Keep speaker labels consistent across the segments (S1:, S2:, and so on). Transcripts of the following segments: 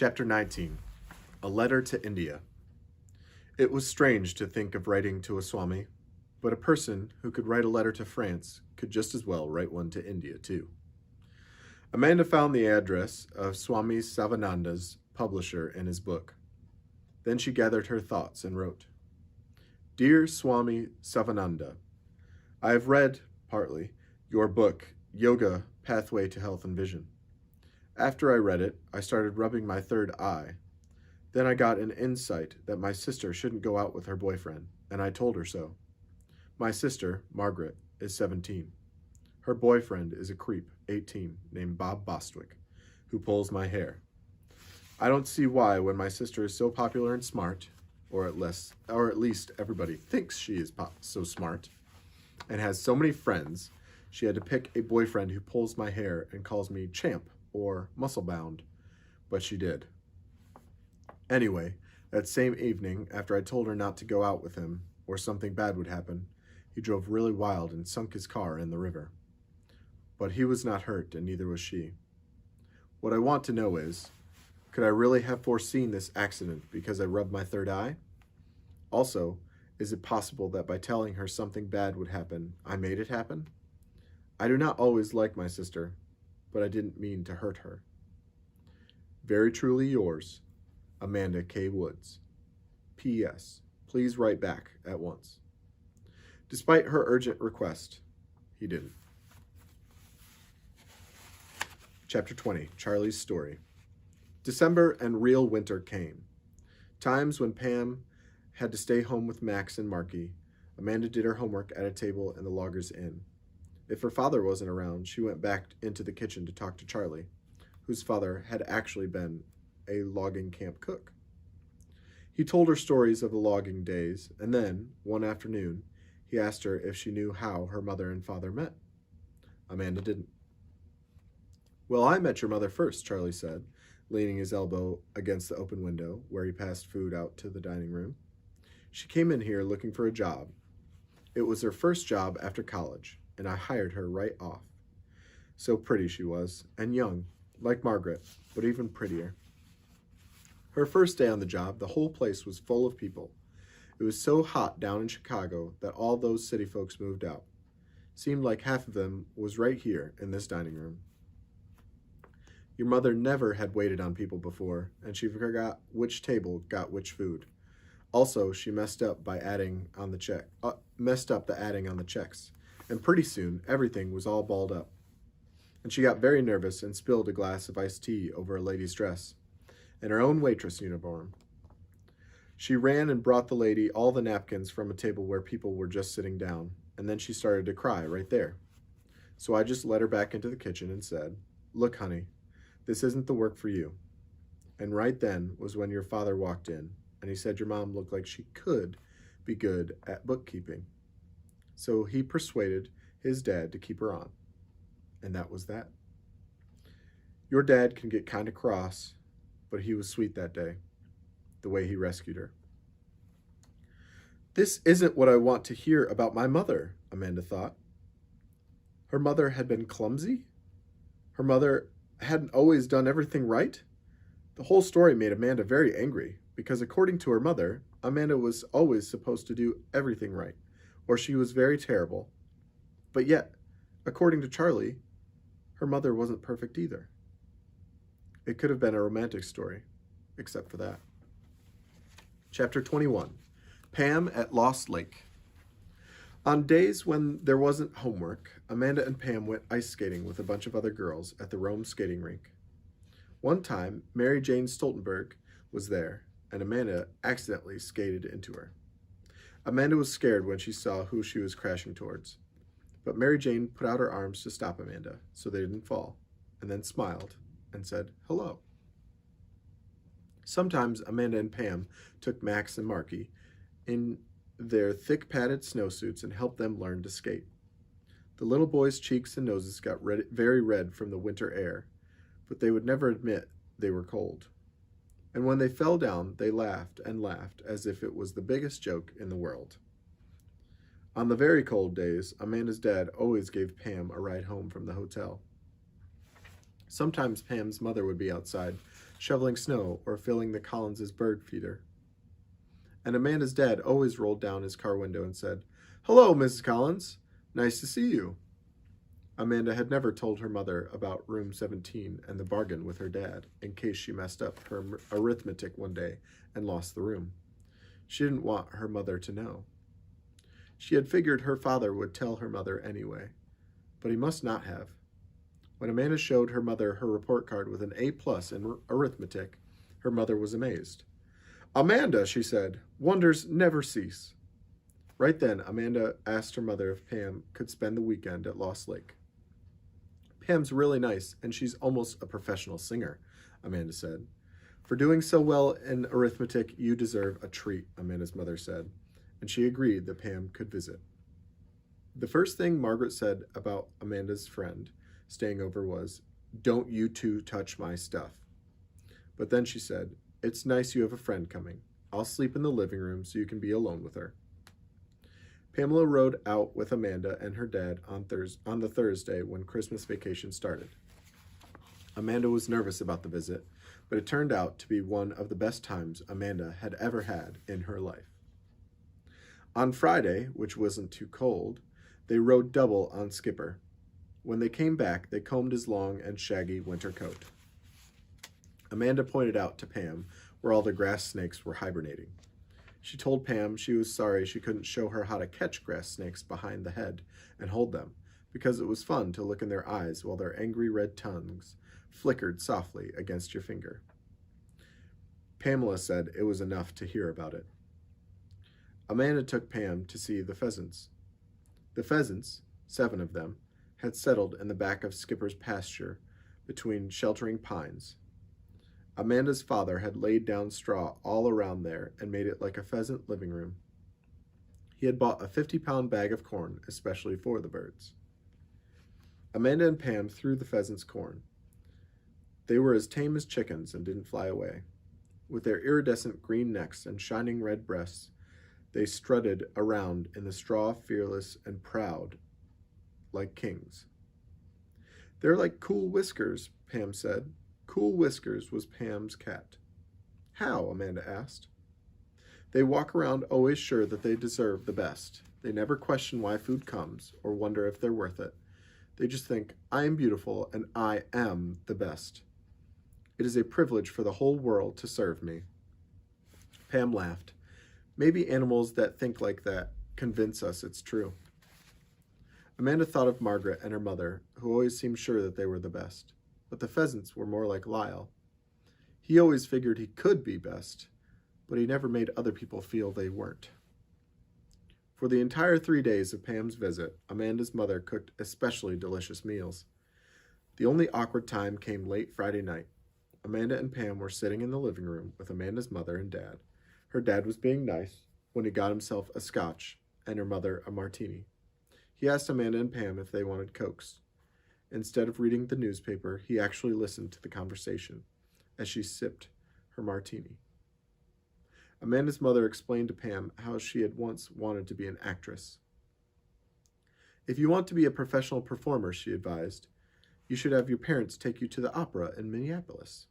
S1: Chapter 19. A Letter to India. It was strange to think of writing to a Swami, but a person who could write a letter to France could just as well write one to India, too. Amanda found the address of Swami Savananda's publisher in his book. Then she gathered her thoughts and wrote, Dear Swami Savananda, I have read, partly, your book, Yoga, Pathway to Health and Vision. After I read it, I started rubbing my third eye. Then I got an insight that my sister shouldn't go out with her boyfriend, and I told her so. My sister, Margaret, is 17. Her boyfriend is a creep, 18, named Bob Bostwick, who pulls my hair. I don't see why, when my sister is so popular and smart, or at least everybody thinks she is so smart, and has so many friends, she had to pick a boyfriend who pulls my hair and calls me champ or muscle-bound, but she did. Anyway, that same evening, after I told her not to go out with him, or something bad would happen, he drove really wild and sunk his car in the river. But he was not hurt, and neither was she. What I want to know is, could I really have foreseen this accident because I rubbed my third eye? Also, is it possible that by telling her something bad would happen, I made it happen? I do not always like my sister, but I didn't mean to hurt her. Very truly yours, Amanda K. Woods. P.S. Please write back at once. Despite her urgent request, he didn't. Chapter 20, Charlie's Story. December and real winter came. Times when Pam had to stay home with Max and Marky, Amanda did her homework at a table in the Loggers Inn. If her father wasn't around, she went back into the kitchen to talk to Charlie, whose father had actually been a logging camp cook. He told her stories of the logging days, and then, one afternoon, he asked her if she knew how her mother and father met. Amanda didn't. Well, I met your mother first, Charlie said, leaning his elbow against the open window where he passed food out to the dining room. She came in here looking for a job. It was her first job after college, and I hired her right off. So pretty she was, and young, like Margaret, but even prettier. Her first day on the job, the whole place was full of people. It was so hot down in Chicago that all those city folks moved out. Seemed like half of them was right here in this dining room. Your mother never had waited on people before, and she forgot which table got which food. Also, she messed up the adding on the checks, and pretty soon everything was all balled up. And she got very nervous and spilled a glass of iced tea over a lady's dress, and her own waitress uniform. She ran and brought the lady all the napkins from a table where people were just sitting down, and then she started to cry right there. So I just led her back into the kitchen and said, Look, honey, this isn't the work for you. And right then was when your father walked in, and he said your mom looked like she could be good at bookkeeping. So he persuaded his dad to keep her on. And that was that. Your dad can get kind of cross, but he was sweet that day, the way he rescued her. This isn't what I want to hear about my mother, Amanda thought. Her mother had been clumsy? Her mother hadn't always done everything right? The whole story made Amanda very angry, because according to her mother, Amanda was always supposed to do everything right, or she was very terrible. But yet, according to Charlie, her mother wasn't perfect either. It could have been a romantic story, except for that. Chapter 21. Pam at Lost Lake. On days when there wasn't homework, Amanda and Pam went ice skating with a bunch of other girls at the Rome skating rink. One time, Mary Jane Stoltenberg was there, and Amanda accidentally skated into her. Amanda was scared when she saw who she was crashing towards, but Mary Jane put out her arms to stop Amanda so they didn't fall, and then smiled and said, hello. Sometimes Amanda and Pam took Max and Marky in their thick padded snowsuits and helped them learn to skate. The little boys' cheeks and noses got very red from the winter air, but they would never admit they were cold. And when they fell down, they laughed and laughed as if it was the biggest joke in the world. On the very cold days, Amanda's dad always gave Pam a ride home from the hotel. Sometimes Pam's mother would be outside shoveling snow, or filling the Collinses' bird feeder. And Amanda's dad always rolled down his car window and said, "Hello, Mrs. Collins. Nice to see you." Amanda had never told her mother about room 17 and the bargain with her dad in case she messed up her arithmetic one day and lost the room. She didn't want her mother to know. She had figured her father would tell her mother anyway, but he must not have. When Amanda showed her mother her report card with an A+ in arithmetic, her mother was amazed. "Amanda," she said, "wonders never cease." Right then, Amanda asked her mother if Pam could spend the weekend at Lost Lake. "Pam's really nice, and she's almost a professional singer," Amanda said. "For doing so well in arithmetic, you deserve a treat," Amanda's mother said, and she agreed that Pam could visit. The first thing Margaret said about Amanda's friend staying over was, "Don't you two touch my stuff." But then she said, "It's nice you have a friend coming. I'll sleep in the living room so you can be alone with her." Pamela rode out with Amanda and her dad on the Thursday when Christmas vacation started. Amanda was nervous about the visit, but it turned out to be one of the best times Amanda had ever had in her life. On Friday, which wasn't too cold, they rode double on Skipper. When they came back, they combed his long and shaggy winter coat. Amanda pointed out to Pam where all the grass snakes were hibernating. She told Pam she was sorry she couldn't show her how to catch grass snakes behind the head and hold them, because it was fun to look in their eyes while their angry red tongues flickered softly against your finger. Pamela said it was enough to hear about it. Amanda took Pam to see the pheasants. The pheasants, 7 of them, had settled in the back of Skipper's pasture between sheltering pines. Amanda's father had laid down straw all around there and made it like a pheasant living room. He had bought a 50-pound bag of corn especially for the birds. Amanda and Pam threw the pheasants corn. They were as tame as chickens and didn't fly away. With their iridescent green necks and shining red breasts, they strutted around in the straw, fearless and proud, like kings. "They're like Cool Whiskers," Pam said. Cool Whiskers was Pam's cat. "How?" Amanda asked. "They walk around always sure that they deserve the best. They never question why food comes or wonder if they're worth it. They just think, I am beautiful and I am the best. It is a privilege for the whole world to serve me." Pam laughed. "Maybe animals that think like that convince us it's true." Amanda thought of Margaret and her mother, who always seemed sure that they were the best. But the pheasants were more like Lyle. He always figured he could be best, but he never made other people feel they weren't. For the entire 3 days of Pam's visit, Amanda's mother cooked especially delicious meals. The only awkward time came late Friday night. Amanda and Pam were sitting in the living room with Amanda's mother and dad. Her dad was being nice when he got himself a scotch and her mother a martini. He asked Amanda and Pam if they wanted Cokes. Instead of reading the newspaper, he actually listened to the conversation as she sipped her martini. Amanda's mother explained to Pam how she had once wanted to be an actress. "If you want to be a professional performer," she advised, "you should have your parents take you to the opera in Minneapolis."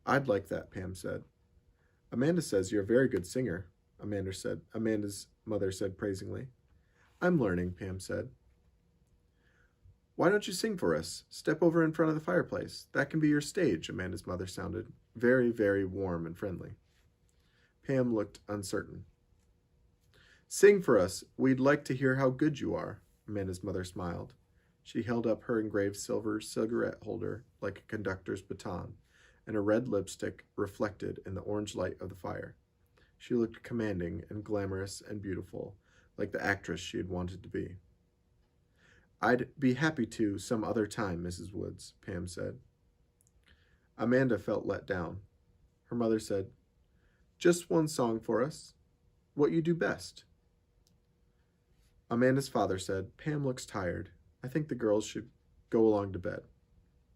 S1: "I'd like that," Pam said. "Amanda says you're a very good singer," Amanda's mother said praisingly. "I'm learning," Pam said. "Why don't you sing for us? Step over in front of the fireplace. That can be your stage," Amanda's mother sounded very, very warm and friendly. Pam looked uncertain. "Sing for us. We'd like to hear how good you are," Amanda's mother smiled. She held up her engraved silver cigarette holder like a conductor's baton, and her red lipstick reflected in the orange light of the fire. She looked commanding and glamorous and beautiful, like the actress she had wanted to be. "I'd be happy to some other time, Mrs. Woods," Pam said. Amanda felt let down. Her mother said, "Just one song for us. What you do best." Amanda's father said, "Pam looks tired. I think the girls should go along to bed.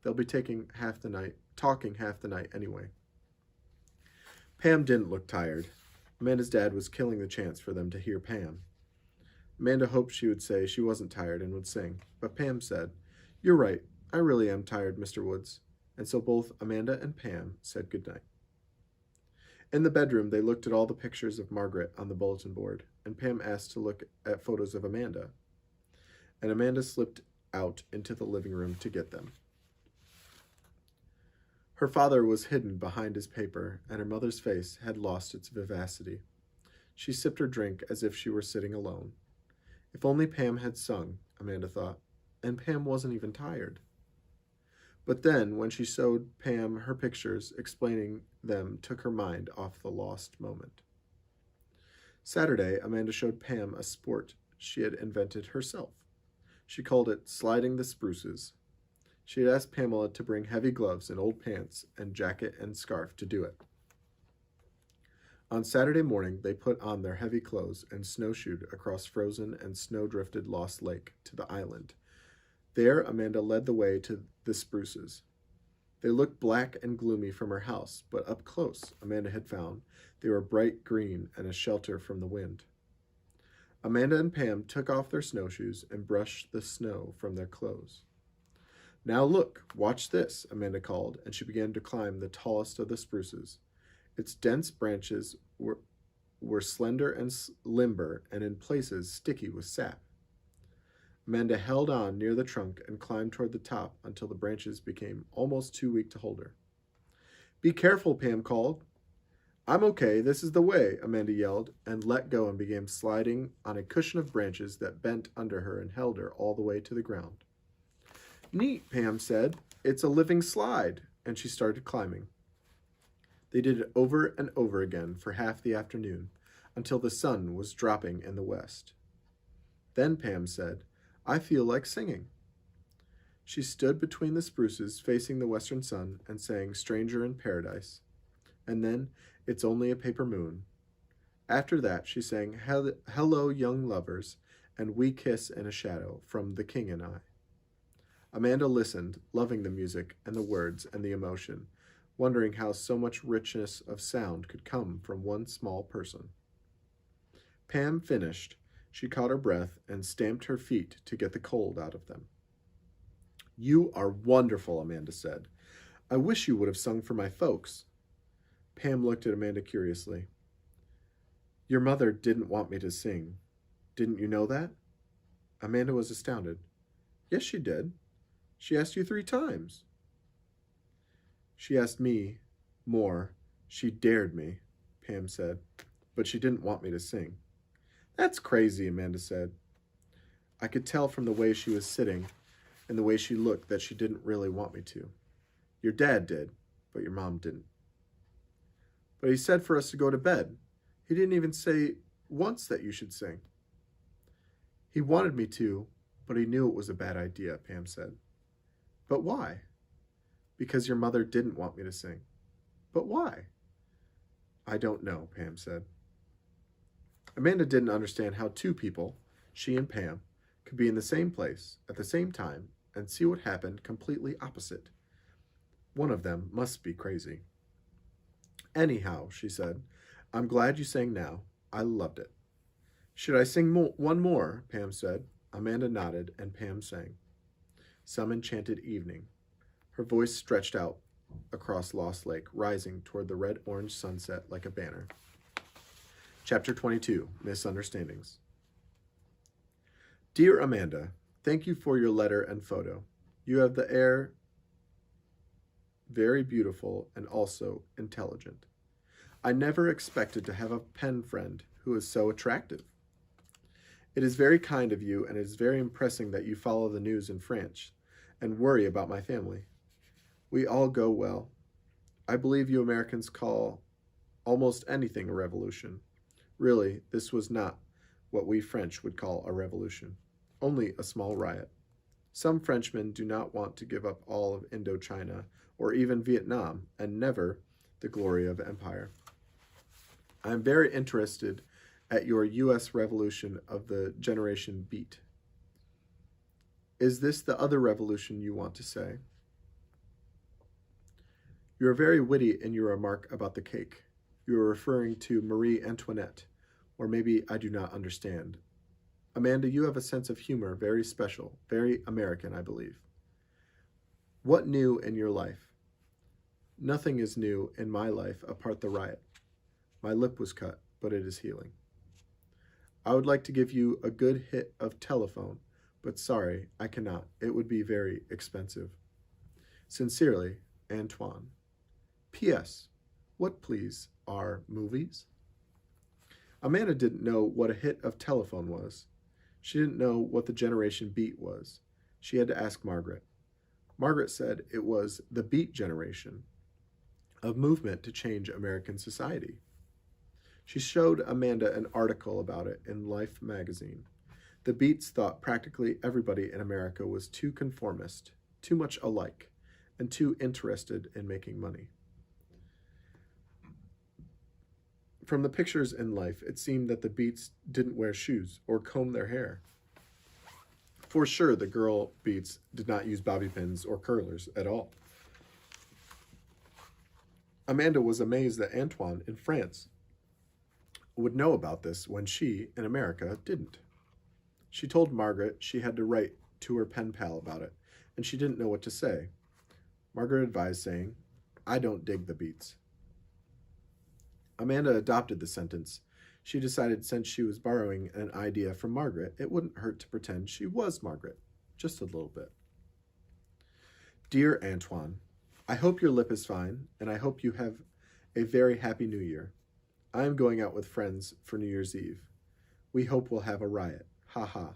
S1: They'll be talking half the night anyway." Pam didn't look tired. Amanda's dad was killing the chance for them to hear Pam. Amanda hoped she would say she wasn't tired and would sing, but Pam said, "You're right. I really am tired, Mr. Woods, and so both Amanda and Pam said goodnight. In the bedroom, they looked at all the pictures of Margaret on the bulletin board, and Pam asked to look at photos of Amanda, and Amanda slipped out into the living room to get them. Her father was hidden behind his paper, and her mother's face had lost its vivacity. She sipped her drink as if she were sitting alone. If only Pam had sung, Amanda thought, and Pam wasn't even tired. But then, when she showed Pam her pictures, explaining them took her mind off the lost moment. Saturday, Amanda showed Pam a sport she had invented herself. She called it sliding the spruces. She had asked Pamela to bring heavy gloves and old pants and jacket and scarf to do it. On Saturday morning, they put on their heavy clothes and snowshoed across frozen and snow-drifted Lost Lake to the island. There, Amanda led the way to the spruces. They looked black and gloomy from her house, but up close, Amanda had found, they were bright green and a shelter from the wind. Amanda and Pam took off their snowshoes and brushed the snow from their clothes. Now look, watch this, Amanda called, and she began to climb the tallest of the spruces. Its dense branches were slender and limber, and in places sticky with sap. Amanda held on near the trunk and climbed toward the top until the branches became almost too weak to hold her. Be careful, Pam called. I'm okay, this is the way, Amanda yelled, and let go and began sliding on a cushion of branches that bent under her and held her all the way to the ground. Neat, Pam said. It's a living slide, and she started climbing. They did it over and over again for half the afternoon, until the sun was dropping in the west. Then Pam said, I feel like singing. She stood between the spruces facing the western sun and sang Stranger in Paradise. And then, It's Only a Paper Moon. After that, she sang Hello, Young Lovers, and We Kiss in a Shadow from The King and I. Amanda listened, loving the music and the words and the emotion, wondering how so much richness of sound could come from one small person. Pam finished. She caught her breath and stamped her feet to get the cold out of them. You are wonderful, Amanda said. I wish you would have sung for my folks. Pam looked at Amanda curiously. Your mother didn't want me to sing. Didn't you know that? Amanda was astounded. Yes, she did. She asked you 3 times. She asked me more. She dared me, Pam said, but she didn't want me to sing. That's crazy, Amanda said. I could tell from the way she was sitting and the way she looked that she didn't really want me to. Your dad did, but your mom didn't. But he said for us to go to bed. He didn't even say once that you should sing. He wanted me to, but he knew it was a bad idea, Pam said. But why? Because your mother didn't want me to sing. But why? I don't know, Pam said. Amanda didn't understand how 2 people, she and Pam, could be in the same place at the same time and see what happened completely opposite. One of them must be crazy. Anyhow, she said, I'm glad you sang now. I loved it. Should I sing one more? Pam said. Amanda nodded, and Pam sang. Some Enchanted Evening. Her voice stretched out across Lost Lake, rising toward the red-orange sunset like a banner. Chapter 22, Misunderstandings. Dear Amanda, thank you for your letter and photo. You have the air very beautiful and also intelligent. I never expected to have a pen friend who is so attractive. It is very kind of you, and it is very impressive that you follow the news in France and worry about my family. We all go well. I believe you Americans call almost anything a revolution. Really, this was not what we French would call a revolution, only a small riot. Some Frenchmen do not want to give up all of Indochina or even Vietnam, and never the glory of empire. I am very interested at your U.S. revolution of the Generation Beat. Is this the other revolution you want to say? You are very witty in your remark about the cake. You are referring to Marie Antoinette, or maybe I do not understand. Amanda, you have a sense of humor very special, very American, I believe. What new in your life? Nothing is new in my life apart the riot. My lip was cut, but it is healing. I would like to give you a good hit of telephone, but sorry, I cannot. It would be very expensive. Sincerely, Antoine. P.S. What, please, are movies? Amanda didn't know what a hit of telephone was. She didn't know what the generation beat was. She had to ask Margaret. Margaret said it was the Beat Generation, a movement to change American society. She showed Amanda an article about it in Life magazine. The Beats thought practically everybody in America was too conformist, too much alike, and too interested in making money. From the pictures in Life, it seemed that the Beats didn't wear shoes or comb their hair. For sure, the girl Beats did not use bobby pins or curlers at all. Amanda was amazed that Antoine in France would know about this when she, in America, didn't. She told Margaret she had to write to her pen pal about it, and she didn't know what to say. Margaret advised, saying, "I don't dig the Beats." Amanda adopted the sentence. She decided since she was borrowing an idea from Margaret, it wouldn't hurt to pretend she was Margaret, just a little bit. Dear Antoine, I hope your lip is fine, and I hope you have a very happy New Year. I am going out with friends for New Year's Eve. We hope we'll have a riot. Ha ha.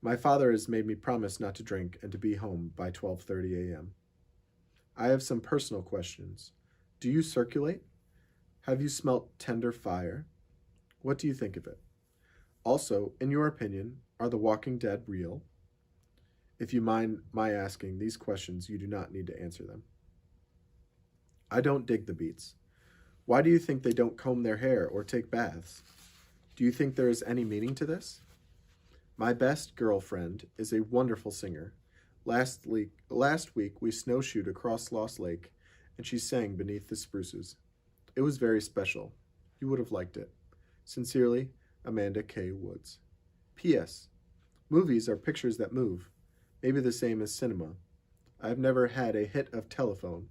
S1: My father has made me promise not to drink and to be home by 12:30 a.m. I have some personal questions. Do you circulate? Have you smelt tender fire? What do you think of it? Also, in your opinion, are the Walking Dead real? If you mind my asking these questions, you do not need to answer them. I don't dig the Beats. Why do you think they don't comb their hair or take baths? Do you think there is any meaning to this? My best girlfriend is a wonderful singer. Last week we snowshoed across Lost Lake, and she sang Beneath the Spruces. It was very special. You would have liked it. Sincerely, Amanda K. Woods. P.S. Movies are pictures that move, maybe the same as cinema. I have never had a hit of telephone.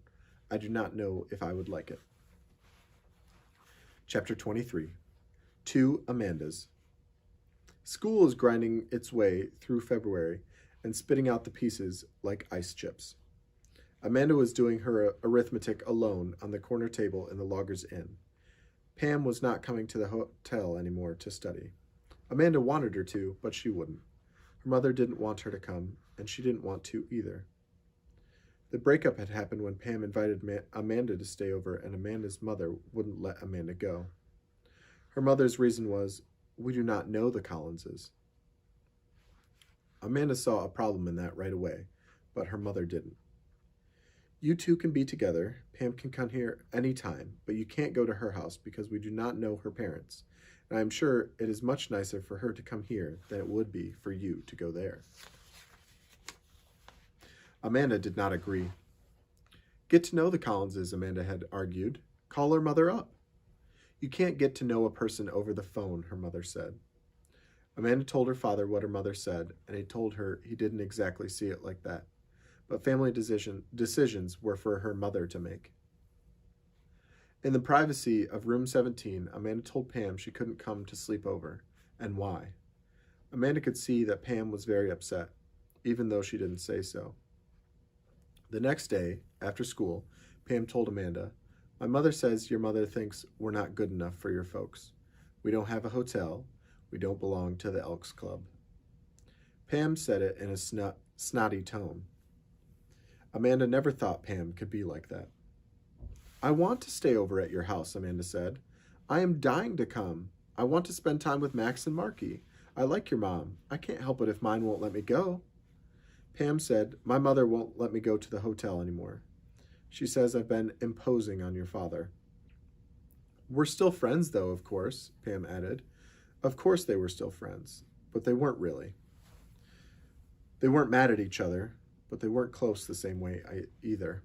S1: I do not know if I would like it. Chapter 23. Two Amandas. School is grinding its way through February and spitting out the pieces like ice chips. Amanda was doing her arithmetic alone on the corner table in the Loggers Inn. Pam was not coming to the hotel anymore to study. Amanda wanted her to, but she wouldn't. Her mother didn't want her to come, and she didn't want to either. The breakup had happened when Pam invited Amanda to stay over, and Amanda's mother wouldn't let Amanda go. Her mother's reason was, "We do not know the Collinses." Amanda saw a problem in that right away, but her mother didn't. You two can be together. Pam can come here any time, but you can't go to her house because we do not know her parents, and I am sure it is much nicer for her to come here than it would be for you to go there. Amanda did not agree. Get to know the Collinses, Amanda had argued. Call her mother up. You can't get to know a person over the phone, her mother said. Amanda told her father what her mother said, and he told her he didn't exactly see it like that. But family decisions were for her mother to make. In the privacy of room 17, Amanda told Pam she couldn't come to sleep over, and why. Amanda could see that Pam was very upset, even though she didn't say so. The next day, after school, Pam told Amanda, "My mother says your mother thinks we're not good enough for your folks. We don't have a hotel. We don't belong to the Elks Club." Pam said it in a snotty tone. Amanda never thought Pam could be like that. "I want to stay over at your house," Amanda said. "I am dying to come. I want to spend time with Max and Marky. I like your mom. I can't help it if mine won't let me go." Pam said, "My mother won't let me go to the hotel anymore. She says I've been imposing on your father." "We're still friends, though, of course," Pam added. Of course they were still friends, but they weren't really. They weren't mad at each other, but they weren't close the same way either.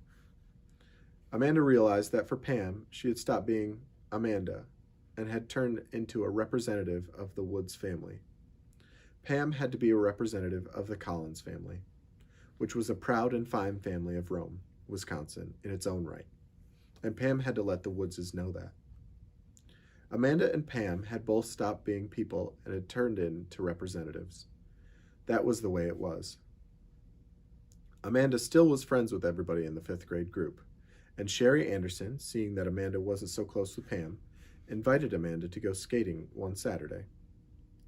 S1: Amanda realized that for Pam, she had stopped being Amanda and had turned into a representative of the Woods family. Pam had to be a representative of the Collins family, which was a proud and fine family of Rome, Wisconsin in its own right, and Pam had to let the Woodses know that. Amanda and Pam had both stopped being people and had turned into representatives. That was the way it was. Amanda still was friends with everybody in the 5th grade group, and Sherry Anderson, seeing that Amanda wasn't so close with Pam, invited Amanda to go skating one Saturday.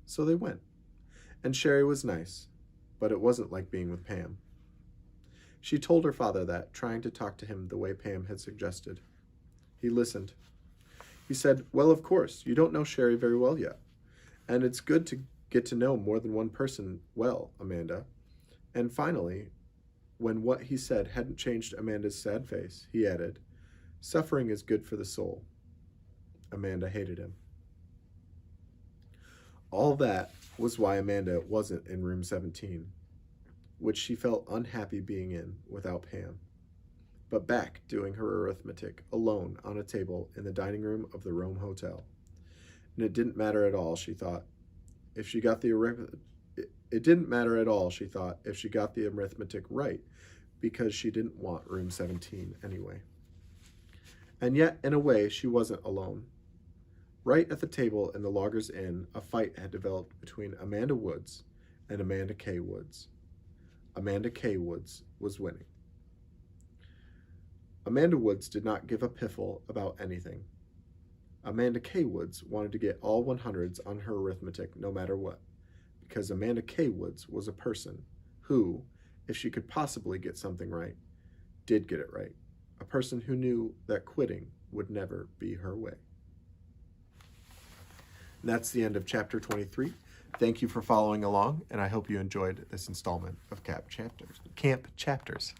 S1: So they went, and Sherry was nice, but it wasn't like being with Pam. She told her father that, trying to talk to him the way Pam had suggested. He listened. He said, "Well, of course, you don't know Sherry very well yet, and it's good to get to know more than one person well, Amanda." And finally, when what he said hadn't changed Amanda's sad face, he added, "Suffering is good for the soul." Amanda hated him. All that was why Amanda wasn't in room 17, which she felt unhappy being in without Pam, but back doing her arithmetic alone on a table in the dining room of the Rome Hotel. And it didn't matter at all, she thought, if she got the arithmetic right, because she didn't want room 17 anyway. And yet, in a way, she wasn't alone. Right at the table in the Loggers Inn, a fight had developed between Amanda Woods and Amanda K. Woods. Amanda K. Woods was winning. Amanda Woods did not give a piffle about anything. Amanda K. Woods wanted to get all 100s on her arithmetic no matter what, because Amanda K. Woods was a person who, if she could possibly get something right, did get it right. A person who knew that quitting would never be her way. And that's the end of chapter 23. Thank you for following along, and I hope you enjoyed this installment of Camp Chapters.